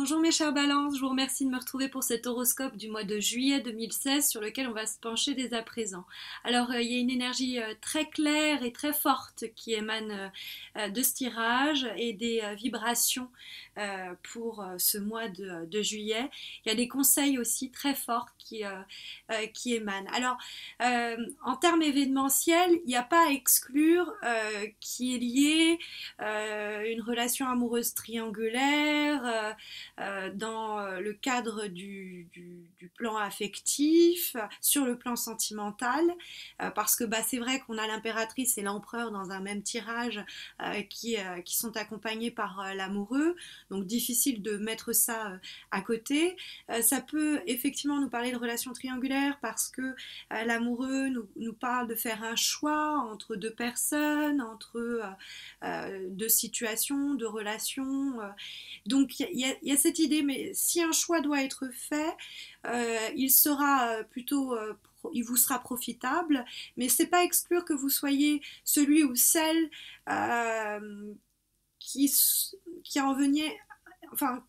Bonjour mes chers balances, je vous remercie de me retrouver pour cet horoscope du mois de juillet 2016 sur lequel on va se pencher dès à présent. Alors il y a une énergie très claire et très forte qui émane de ce tirage et des vibrations pour ce mois de juillet. Il y a des conseils aussi très forts qui émanent. Alors en termes événementiels, il n'y a pas à exclure qu'il y ait une relation amoureuse triangulaire dans le cadre du plan affectif, sur le plan sentimental, parce que c'est vrai qu'on a l'impératrice et l'empereur dans un même tirage qui sont accompagnés par l'amoureux, donc difficile de mettre ça à côté. Ça peut effectivement nous parler de relations triangulaires parce que l'amoureux nous parle de faire un choix entre deux personnes, entre deux situations, de relations. Donc il y a cette idée, mais si un choix doit être fait, il sera plutôt il vous sera profitable, mais c'est pas exclure que vous soyez celui ou celle euh, qui, qui en veniez, enfin,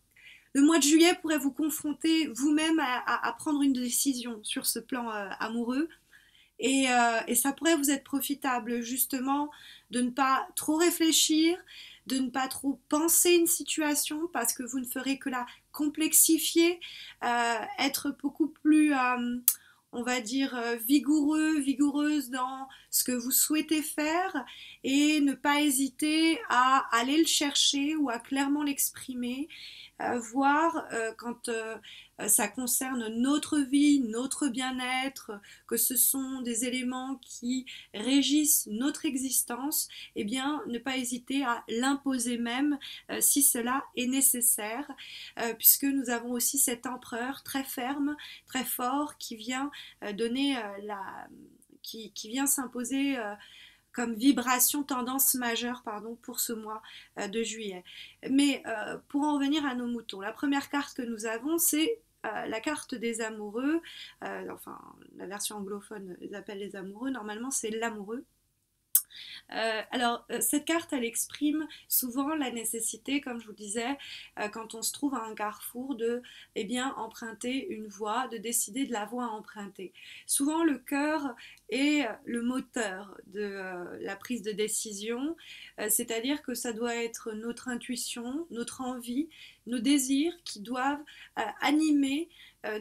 le mois de juillet pourrait vous confronter vous-même à prendre une décision sur ce plan amoureux. Et ça pourrait vous être profitable justement de ne pas trop réfléchir, de ne pas trop penser une situation parce que vous ne ferez que la complexifier, être beaucoup plus, on va dire, vigoureux, vigoureuse dans ce que vous souhaitez faire et ne pas hésiter à aller le chercher ou à clairement l'exprimer, voir quand ça concerne notre vie, notre bien-être, que ce sont des éléments qui régissent notre existence, eh bien ne pas hésiter à l'imposer même si cela est nécessaire, puisque nous avons aussi cet empereur très ferme, très fort qui vient donner qui vient s'imposer comme vibration tendance majeure pardon, pour ce mois de juillet. Mais pour en revenir à nos moutons, la première carte que nous avons, c'est la carte des amoureux, enfin la version anglophone les appelle les amoureux, normalement c'est l'amoureux. Cette carte, elle exprime souvent la nécessité, comme je vous disais, quand on se trouve à un carrefour, de emprunter une voie, de décider de la voie à emprunter. Souvent, le cœur est le moteur de la prise de décision, c'est-à-dire que ça doit être notre intuition, notre envie, nos désirs qui doivent animer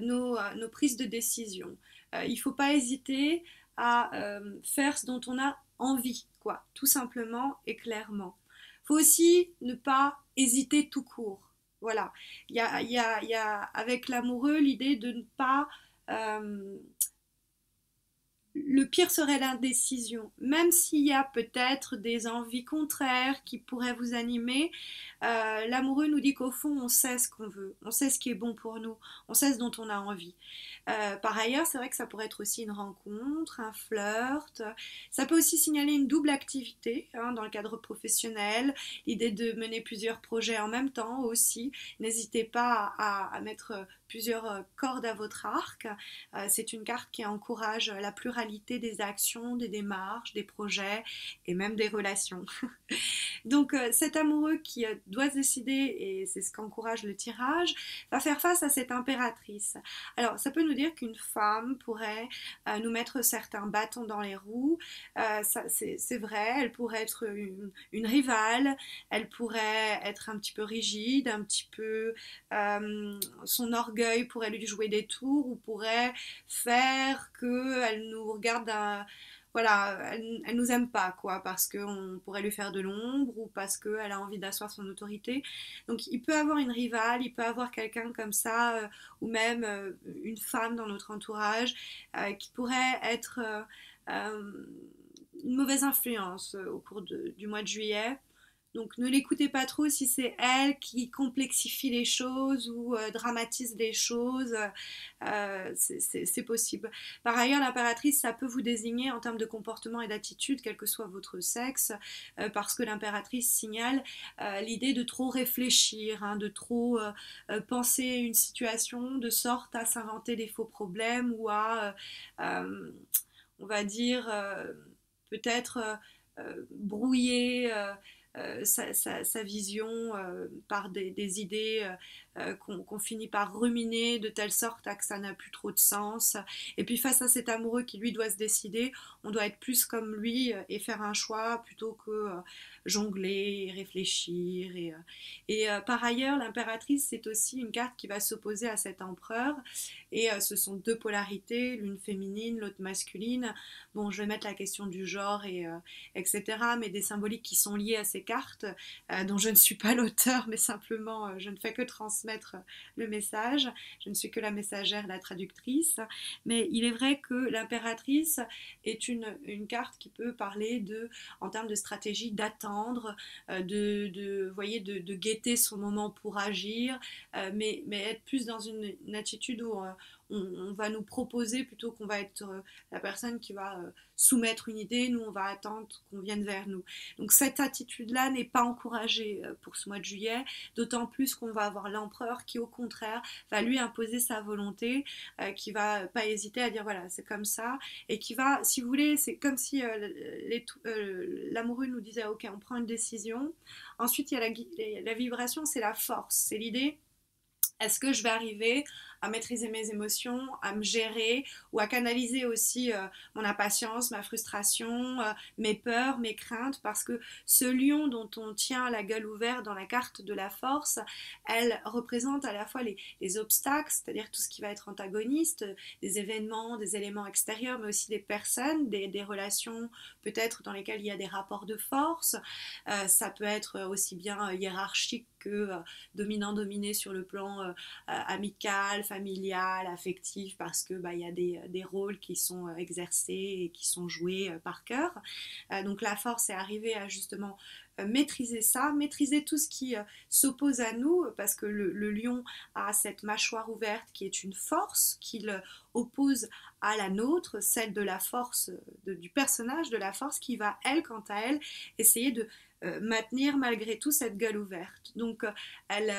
nos prises de décision. Il ne faut pas hésiter à faire ce dont on a envie, quoi, tout simplement et clairement. Il faut aussi ne pas hésiter tout court. Voilà. Il y a avec l'amoureux l'idée de ne pas le pire serait l'indécision. Même s'il y a peut-être des envies contraires qui pourraient vous animer, l'amoureux nous dit qu'au fond, on sait ce qu'on veut, on sait ce qui est bon pour nous, on sait ce dont on a envie. Par ailleurs, c'est vrai que ça pourrait être aussi une rencontre, un flirt. Ça peut aussi signaler une double activité dans le cadre professionnel, l'idée de mener plusieurs projets en même temps aussi. N'hésitez pas à mettre plusieurs cordes à votre arc. C'est une carte qui encourage la pluralité des actions, des démarches, des projets et même des relations. Donc cet amoureux qui doit se décider, et c'est ce qu'encourage le tirage, va faire face à cette impératrice. Alors ça peut nous dire qu'une femme pourrait nous mettre certains bâtons dans les roues, c'est vrai, elle pourrait être une rivale, elle pourrait être un petit peu rigide, un petit peu son orgueil pourrait lui jouer des tours ou pourrait faire qu'elle nous regarde voilà, elle nous aime pas, quoi, parce qu'on pourrait lui faire de l'ombre ou parce qu'elle a envie d'asseoir son autorité. Donc il peut avoir une rivale, il peut avoir quelqu'un comme ça, ou même une femme dans notre entourage, qui pourrait être une mauvaise influence au cours du mois de juillet. Donc ne l'écoutez pas trop si c'est elle qui complexifie les choses ou dramatise les choses, c'est possible. Par ailleurs, l'impératrice, ça peut vous désigner en termes de comportement et d'attitude, quel que soit votre sexe, parce que l'impératrice signale l'idée de trop réfléchir, de trop penser une situation de sorte à s'inventer des faux problèmes ou à, on va dire, peut-être brouiller sa vision par des idées qu'on finit par ruminer de telle sorte à que ça n'a plus trop de sens. Et puis face à cet amoureux qui lui doit se décider, on doit être plus comme lui et faire un choix plutôt que jongler, et réfléchir. Par ailleurs, l'impératrice, c'est aussi une carte qui va s'opposer à cet empereur. Et ce sont deux polarités, l'une féminine, l'autre masculine. Bon, je vais mettre la question du genre, etc. Mais des symboliques qui sont liées à ces cartes, dont je ne suis pas l'auteur, mais simplement je ne fais que transmettre le message. Je ne suis que la messagère, la traductrice. Mais il est vrai que l'impératrice est une carte qui peut parler en termes de stratégie, d'attendre, voyez, de guetter son moment pour agir, mais être plus dans une attitude où on va nous proposer plutôt qu'on va être la personne qui va soumettre une idée, nous on va attendre qu'on vienne vers nous. Donc cette attitude-là n'est pas encouragée pour ce mois de juillet, d'autant plus qu'on va avoir l'empereur qui au contraire va lui imposer sa volonté, qui va pas hésiter à dire voilà c'est comme ça, et qui va, si vous voulez, c'est comme si l'amoureux nous disait ok on prend une décision, ensuite il y a la vibration, c'est la force, c'est l'idée. Est-ce que je vais arriver à maîtriser mes émotions, à me gérer ou à canaliser aussi mon impatience, ma frustration, mes peurs, mes craintes, parce que ce lion dont on tient la gueule ouverte dans la carte de la force, elle représente à la fois les obstacles, c'est-à-dire tout ce qui va être antagoniste, des événements, des éléments extérieurs, mais aussi des personnes, des relations peut-être dans lesquelles il y a des rapports de force. Ça peut être aussi bien hiérarchique que dominant-dominé sur le plan amical, familial, affectif, parce que il y a des rôles qui sont exercés et qui sont joués par cœur. Donc la force est arriver à justement maîtriser ça, maîtriser tout ce qui s'oppose à nous, parce que le lion a cette mâchoire ouverte qui est une force qu'il oppose à la nôtre, celle de la force, du personnage de la force qui va, elle, quant à elle, essayer de maintenir malgré tout cette gueule ouverte. Donc elle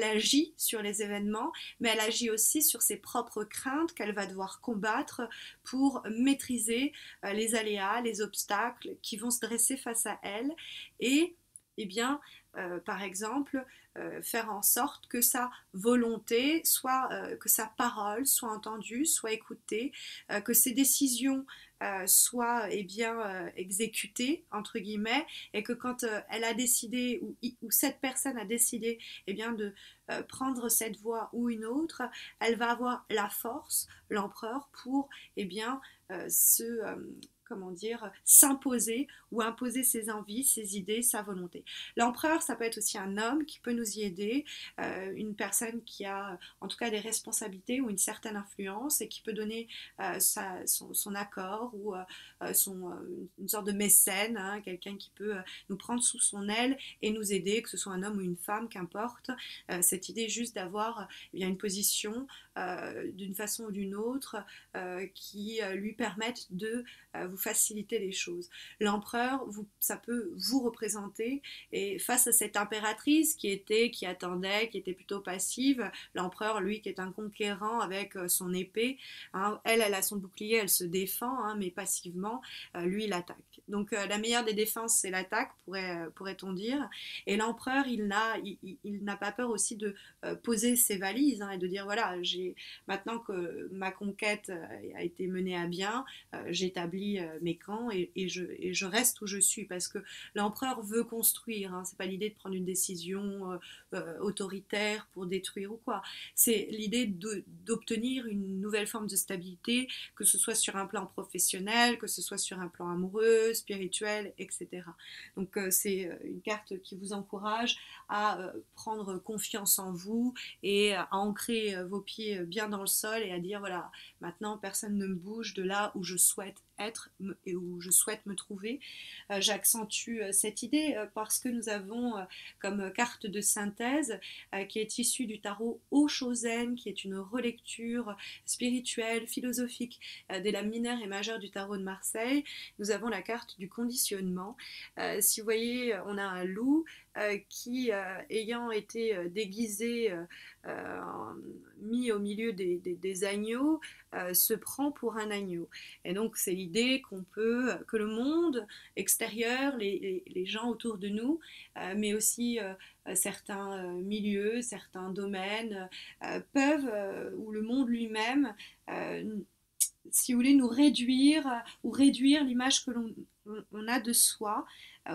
agit sur les événements, mais elle agit aussi sur ses propres craintes qu'elle va devoir combattre pour maîtriser les aléas, les obstacles qui vont se dresser face à elle. Et eh bien, par exemple, faire en sorte que sa volonté soit, que sa parole soit entendue, soit écoutée, que ses décisions soient bien exécutées entre guillemets, et que quand elle a décidé ou cette personne a décidé bien de prendre cette voie ou une autre, elle va avoir la force, l'empereur, pour bien comment dire, s'imposer ou imposer ses envies, ses idées, sa volonté. L'empereur, ça peut être aussi un homme qui peut nous y aider, une personne qui a en tout cas des responsabilités ou une certaine influence et qui peut donner son accord ou une sorte de mécène, hein, quelqu'un qui peut nous prendre sous son aile et nous aider, que ce soit un homme ou une femme, qu'importe. Cette idée juste d'avoir une position d'une façon ou d'une autre qui lui permettent de vous faciliter les choses. L'empereur, ça peut vous représenter, et face à cette impératrice qui attendait, qui était plutôt passive, l'empereur, lui, qui est un conquérant avec son épée, hein, elle a son bouclier, elle se défend, hein, mais passivement, lui, il attaque. Donc la meilleure des défenses, c'est l'attaque, pourrait-on dire. Et l'empereur, il n'a pas peur aussi de poser ses valises, hein, et de dire, voilà, maintenant que ma conquête a été menée à bien, j'établis mes camps et je reste où je suis, parce que l'empereur veut construire, hein, c'est pas l'idée de prendre une décision autoritaire pour détruire ou quoi, c'est l'idée d'obtenir une nouvelle forme de stabilité, que ce soit sur un plan professionnel, que ce soit sur un plan amoureux, spirituel, etc. Donc c'est une carte qui vous encourage à prendre confiance en vous et à ancrer vos pieds bien dans le sol et à dire voilà, maintenant personne ne me bouge de là où je souhaite être et où je souhaite me trouver. J'accentue cette idée parce que nous avons comme carte de synthèse qui est issue du tarot Oshozen, qui est une relecture spirituelle, philosophique des lames mineures et majeures du tarot de Marseille. Nous avons la carte du conditionnement. Si vous voyez, on a un loup qui, ayant été déguisé, mis au milieu des agneaux, se prend pour un agneau. Et donc c'est l'idée l'idée que le monde extérieur, les gens autour de nous, mais aussi certains milieux, certains domaines, ou le monde lui-même, si vous voulez, nous réduire ou réduire l'image que l'on a de soi,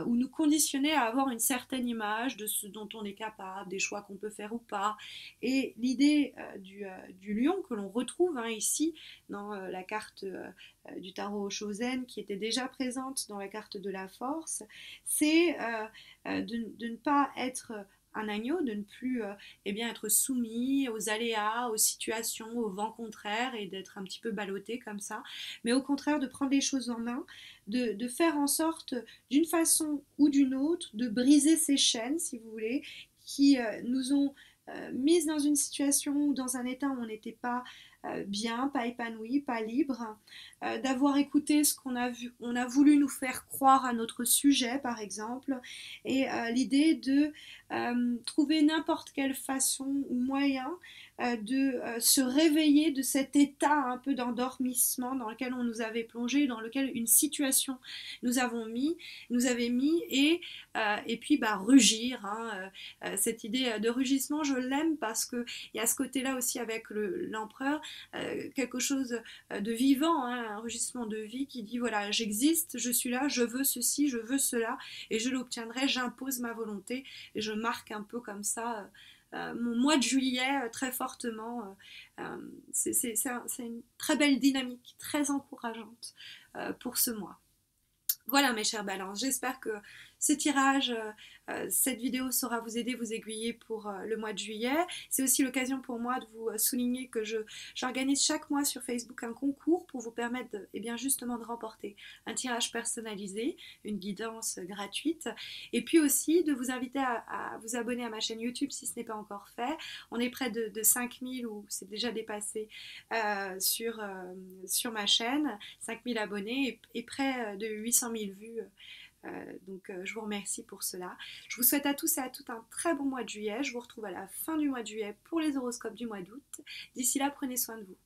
ou nous conditionner à avoir une certaine image de ce dont on est capable, des choix qu'on peut faire ou pas. Et l'idée du lion que l'on retrouve ici dans la carte du tarot Chosen, qui était déjà présente dans la carte de la force, c'est de ne pas être un agneau, de ne plus eh bien, être soumis aux aléas, aux situations, aux vents contraires et d'être un petit peu ballotté comme ça, mais au contraire de prendre les choses en main, de faire en sorte d'une façon ou d'une autre de briser ces chaînes, si vous voulez, qui nous ont mises dans une situation ou dans un état où on n'était pas bien, pas épanoui, pas libre, d'avoir écouté ce on a voulu nous faire croire à notre sujet, par exemple, et l'idée de trouver n'importe quelle façon ou moyen de se réveiller de cet état un peu d'endormissement dans lequel on nous avait plongé, dans lequel une situation nous avait mis, et puis rugir. Cette idée de rugissement, je l'aime parce qu'il y a ce côté-là aussi avec l'empereur, quelque chose de vivant, un rugissement de vie qui dit voilà, j'existe, je suis là, je veux ceci, je veux cela, et je l'obtiendrai, j'impose ma volonté, et je marque un peu comme ça mon mois de juillet très fortement. C'est une très belle dynamique, très encourageante pour ce mois. Voilà mes chères balances, j'espère que ce tirage, cette vidéo saura vous aider, vous aiguiller pour le mois de juillet. C'est aussi l'occasion pour moi de vous souligner que j'organise chaque mois sur Facebook un concours pour vous permettre bien justement de remporter un tirage personnalisé, une guidance gratuite, et puis aussi de vous inviter à vous abonner à ma chaîne YouTube si ce n'est pas encore fait. On est près de 5000 ou c'est déjà dépassé sur ma chaîne, 5000 abonnés et près de 800 000 vues. Donc je vous remercie pour cela. Je vous souhaite à tous et à toutes un très bon mois de juillet. Je vous retrouve à la fin du mois de juillet pour les horoscopes du mois d'août. D'ici là, prenez soin de vous.